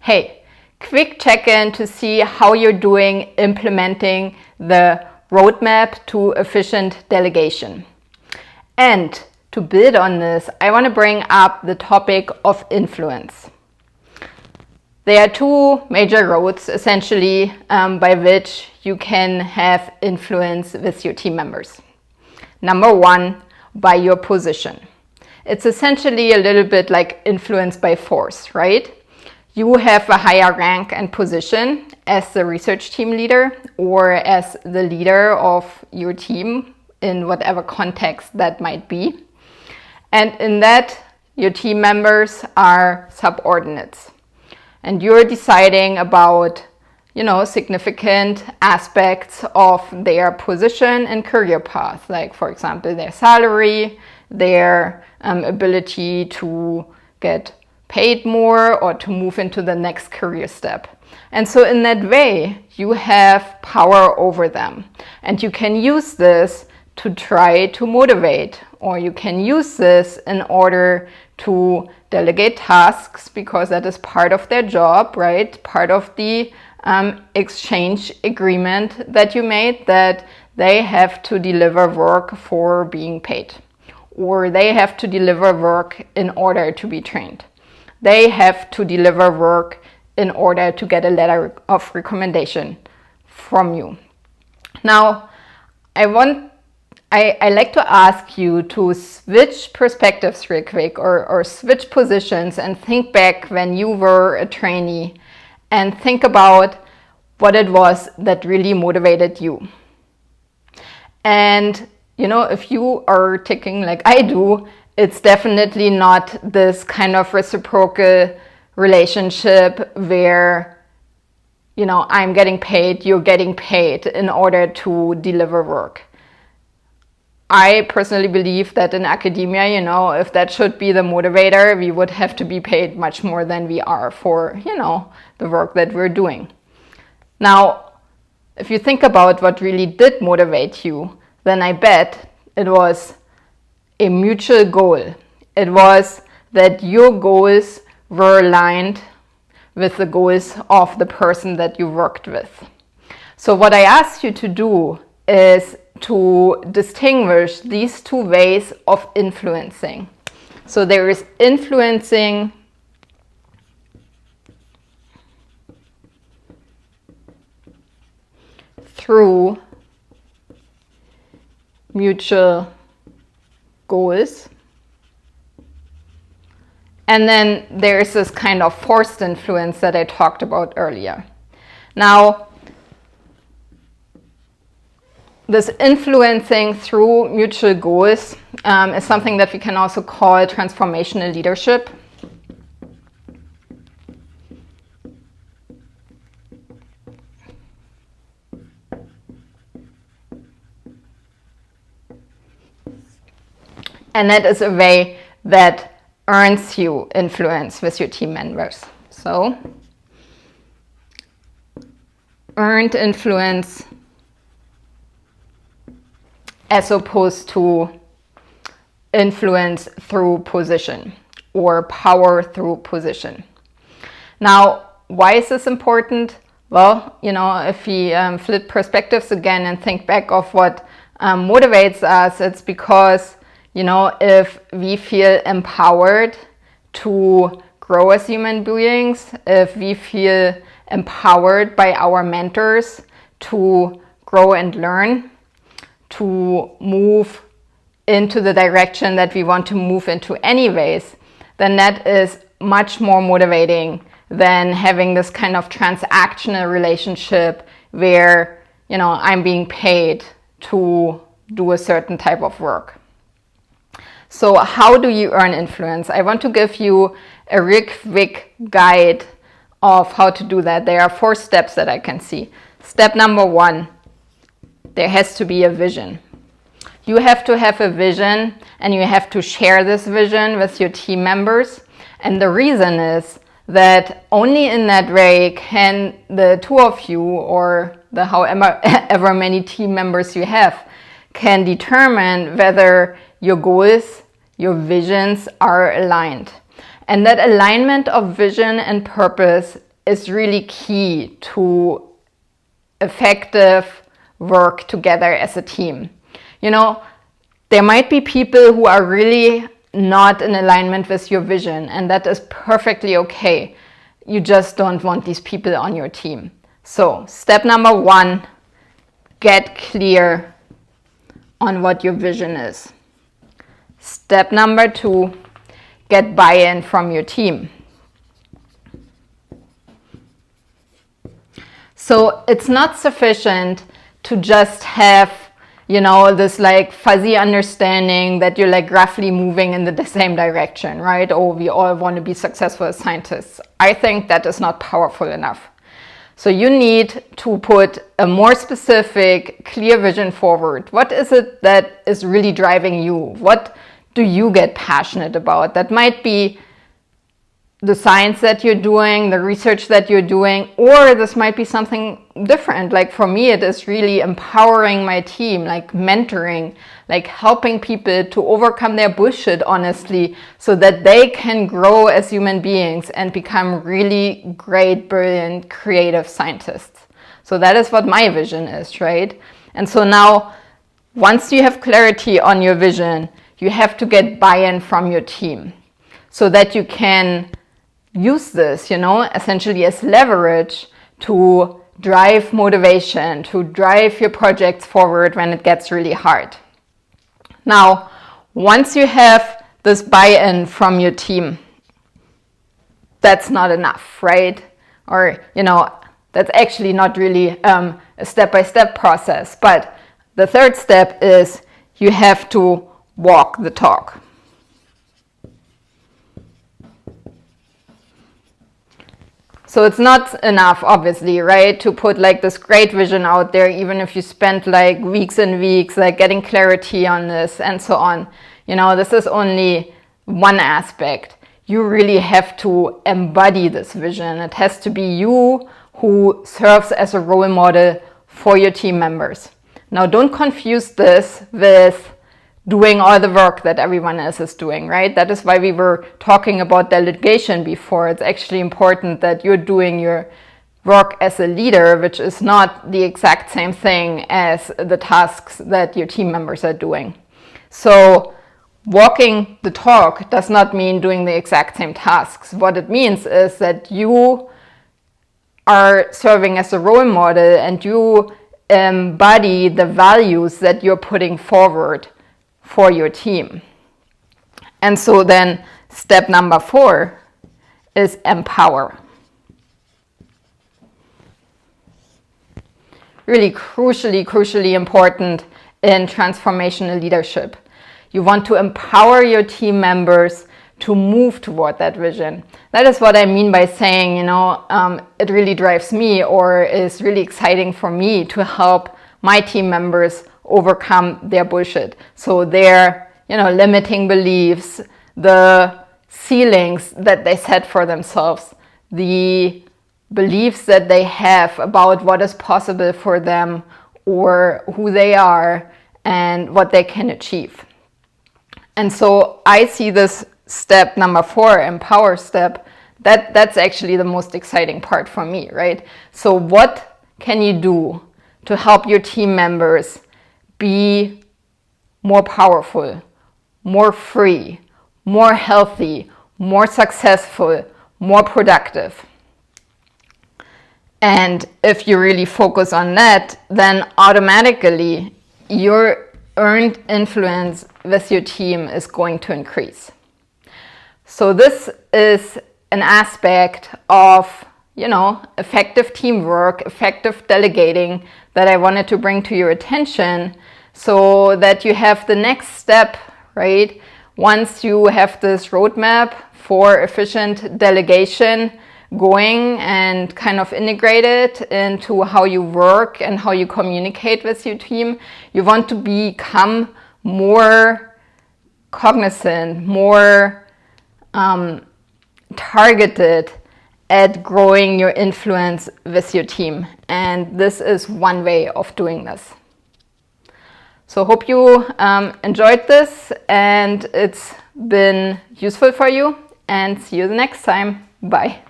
Hey, quick check-in to see how you're doing implementing the roadmap to efficient delegation. And to build on this, I want to bring up the topic of influence. There are two major roads, essentially, by which you can have influence with your team members. Number one, by your position. It's essentially a little bit like influence by force, right? You have a higher rank and position as the research team leader or as the leader of your team in whatever context that might be. And in that, your team members are subordinates. And you're deciding about, significant aspects of their position and career path, like, for example, their salary, their ability to get paid more or to move into the next career step. And so in that way, you have power over them. And you can use this to try to motivate, or you can use this in order to delegate tasks, because that is part of their job, right? Part of the exchange agreement that you made, that they have to deliver work for being paid, or they have to deliver work in order to be trained. They have to deliver work in order to get a letter of recommendation from you. Now, I like to ask you to switch perspectives real quick, or switch positions, and think back when you were a trainee and think about what it was that really motivated you. And, if you are ticking like I do, it's definitely not this kind of reciprocal relationship where, I'm getting paid, you're getting paid in order to deliver work. I personally believe that in academia, if that should be the motivator, we would have to be paid much more than we are for, the work that we're doing. Now, if you think about what really did motivate you, then I bet it was a mutual goal. It was that your goals were aligned with the goals of the person that you worked with. So what I asked you to do is to distinguish these two ways of influencing. So there is influencing through mutual goals. And then there's this kind of forced influence that I talked about earlier. Now, this influencing through mutual goals is something that we can also call transformational leadership. And that is a way that earns you influence with your team members. So, earned influence as opposed to influence through position or power through position. Now, why is this important? Well, if we flip perspectives again and think back of what motivates us, it's because, if we feel empowered to grow as human beings, if we feel empowered by our mentors to grow and learn, to move into the direction that we want to move into anyways, then that is much more motivating than having this kind of transactional relationship where, I'm being paid to do a certain type of work. So how do you earn influence? I want to give you a real quick guide of how to do that. There are 4 steps that I can see. Step number 1, there has to be a vision. You have to have a vision, and you have to share this vision with your team members. And the reason is that only in that way can the two of you, or the however many team members you have, can determine whether your goals, your visions are aligned. And that alignment of vision and purpose is really key to effective work together as a team. You know, there might be people who are really not in alignment with your vision, and that is perfectly okay. You just don't want these people on your team. So, step number 1, get clear on what your vision is. Step number 2, get buy-in from your team. So it's not sufficient to just have, you know, this like fuzzy understanding that you're like roughly moving in the same direction, right? Oh, we all want to be successful as scientists. I think that is not powerful enough. So you need to put a more specific, clear vision forward. What is it that is really driving you? What do you get passionate about? That might be the science that you're doing, the research that you're doing, or this might be something different. Like for me, it is really empowering my team, like mentoring, like helping people to overcome their bullshit honestly, so that they can grow as human beings and become really great, brilliant, creative scientists. So that is what my vision is, right? And so now, once you have clarity on your vision, you have to get buy-in from your team so that you can use this, you know, essentially as leverage to drive motivation, to drive your projects forward when it gets really hard. Now, once you have this buy-in from your team, that's not enough, right? Or, you know, that's actually not really a step-by-step process. But the third step is you have to walk the talk. So it's not enough, obviously, right, to put like this great vision out there, even if you spent like weeks and weeks like getting clarity on this and so on. You know, this is only one aspect. You really have to embody this vision. It has to be you who serves as a role model for your team members. Now, don't confuse this with doing all the work that everyone else is doing, right? That is why we were talking about delegation before. It's actually important that you're doing your work as a leader, which is not the exact same thing as the tasks that your team members are doing. So walking the talk does not mean doing the exact same tasks. What it means is that you are serving as a role model and you embody the values that you're putting forward for your team. And so then step number 4 is empower. Really crucially important in transformational leadership. You want to empower your team members to move toward that vision. That is what I mean by saying, you know, it really drives me or is really exciting for me to help my team members overcome their bullshit. So their, you know, limiting beliefs, the ceilings that they set for themselves, the beliefs that they have about what is possible for them or who they are and what they can achieve. And so I see this step number 4, empower step, that's actually the most exciting part for me, right? So what can you do to help your team members be more powerful, more free, more healthy, more successful, more productive? And if you really focus on that, then automatically your earned influence with your team is going to increase. So this is an aspect of, you know, effective teamwork, effective delegating that I wanted to bring to your attention so that you have the next step, right? Once you have this roadmap for efficient delegation going and kind of integrate it into how you work and how you communicate with your team, you want to become more cognizant, more targeted at growing your influence with your team. And this is one way of doing this. So hope you enjoyed this and it's been useful for you, and see you the next time. Bye.